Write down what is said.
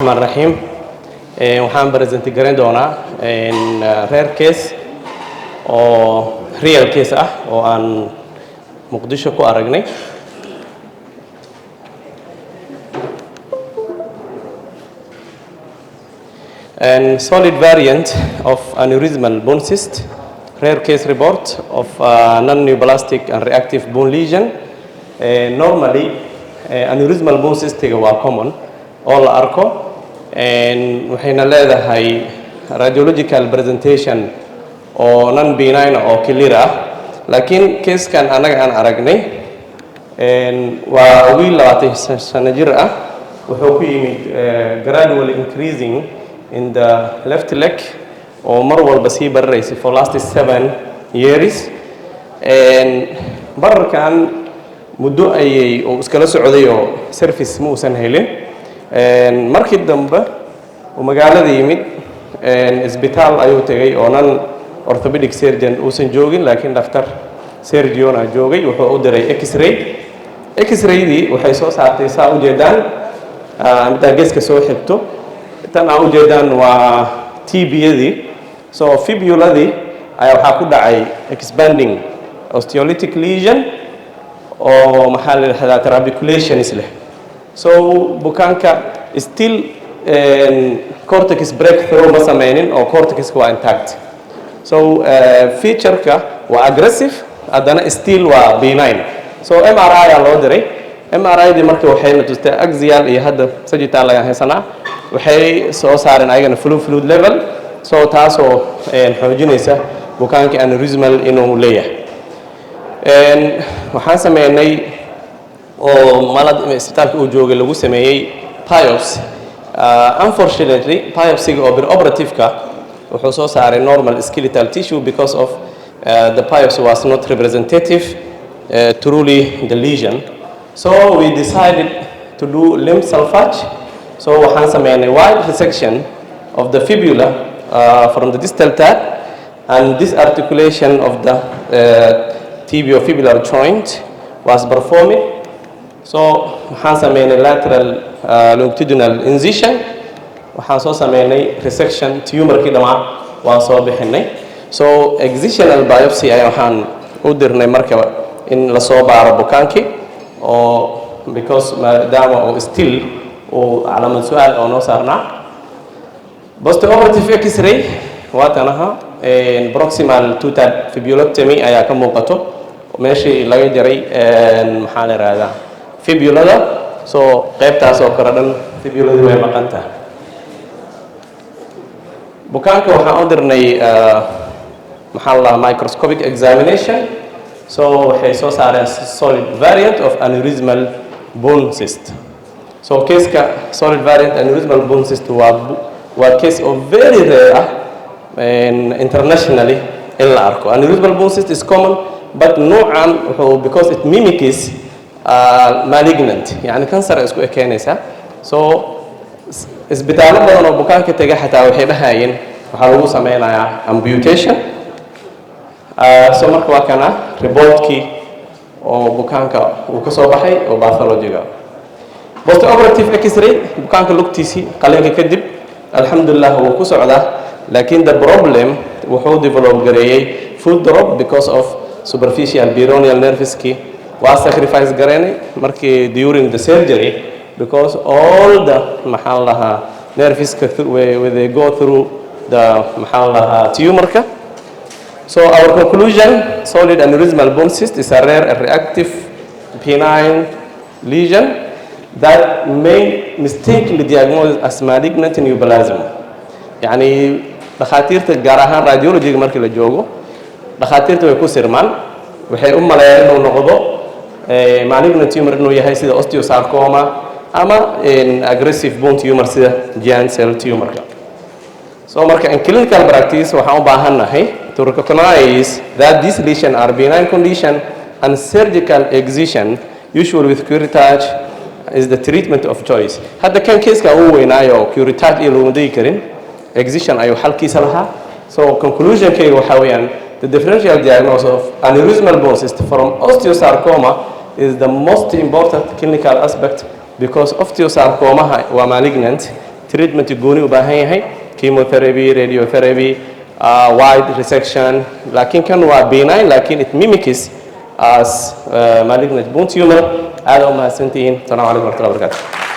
الرحيم waxaan present garan doonaa rare case oo real case ah oo aan Mogadishu ku aragnay and solid variant of aneurysmal bone cyst rare case report of non-neoplastic and reactive bone lesion normally aneurysmal bone cyst waa common oo la arko waxayna leedahay radiological presentation oo non benign oo clear ah laakiin case kan anaga aan aragnay waa wiil 20 sano jir ah wuxuu ku yimid gradually increasing in the left leg oo mar walba sii bararaysa for last 7 years bararkan muddo ayay oo iskala socday oo service ma uusan helin markii dambe oo magaalada yimid isbitaal ayuu tagay oo nan orthopedic surgeon uusan joogin laakiin dhakhtar surgeon ah joogay wuxuu u diray x-ray-dii waxay soo saartay saa u jeedaan inta geeska soo xigto tan aan u jeedaan waa TB-yadii so fibuladii ayaa waxa ku dhacay expanding osteolytic lesion oo maxaa la yiraahdaa trabeculations leh so bukaanka still cortex breakthrough ma sameynin oo cortex waa intact so feature-ka waa aggressive adana still waa benign so MRI ayaa loo diray MRI-dii markii waxayna tustay axial iyo hadda sagittal laga haysanaa waxay soo saareen ayagana fluid level so taasoo xoojinaysa bukaanka aneurysmal inuu leeyahay waxaan sameynay oo malad isbitaalka uu joogay lagu sameeyay biopsy unfortunately biopsy oo operative-ka wuxuu soo saaray normal skeletal tissue because of the biopsy was not representative truly the lesion so we decided to do limb salvage so waxaan sameynay wide resection of the fibula from the distal third and this articulation of the tibiofibular joint was performed so waxaan sameynay lateral longitudinal incision waxaan soo sameynay resection tumorkii dhamaa waan soo bixinay so excisional biopsy ay waxaan u dirnay markaba in la soo baaro bukaankii oo because maadaama oo still oo calaamad su'aal oo noo saarnaa postoperative x-ray waatanaha proximal two-third fibulotomy ayaa ka muuqato meeshii laga jaray maxaa la yiraahdaa fibulada so qaybtaas oo kala dhan fibuladu way maqan tahay bukaanka waxaan u dirnay maxaa la microscopic examination so waxay soo saareen solid variant of aneurysmal bone cyst so case-ka solid variant aneurysmal bone cyst waa case of very rare ah internationally in la arko aneurysmal bone cyst is common but noocan wuxuu because it mimics malignant yani cancer isku ekeenaysa so isbitaallo badan oo bukaanka taga xataa waxay dhahayeen waxaa lagu sameynayaa amputation so marka waa kana reportkii oo bukaanka uu ka soo baxay oo pathology-ga postoperative x-ray bukaanka lugtiisii qalinka kadib alxamdulillah wuu ku socdaa laakiin the problem wuxuu develop gareeyay foot drop because of superficial peroneal nerveski waa sacrifice gareynay markii during the surgery because all the maxaa lahaa nerveska when they go through the maxaa lahaa tumorka so our conclusion solid aneurysmal bone cyst is a rare and reactive benign lesion that may mistakenly diagnosed as malignant neoplasm yani dhakhaatiirta gaar ahaan radiology markii la joogo dhakhaatiirta way ku sirmaan waxay u maleeyaan inuu noqdo malignant tumor inuu yahay sida osteosarcoma ama aggressive bone tumor sida giant cell tumorka so marka in clinical practice waxaan u baahanahay to recognize that these lesions are benign condition and surgical excision usually with curettage is the treatment of choice hadda kan case-ka uu weynaayo curettage iyo lagu dii karin excision ayuu xalkiisa lahaa so conclusion-kayga waxaa weeyaan the differential diagnosis of aneurysmal bone cyst from osteosarcoma is the most important clinical aspect because osteosarcoma waa malignant treatment gooni u baahan yahay chemotherapy radiotherapy wide resection laakiin kan waa benign laakiin it mimics as malignant bone tumor aad u mahadsantihiin. Assalaamu calaykum warahmatullahi wabarakatuh.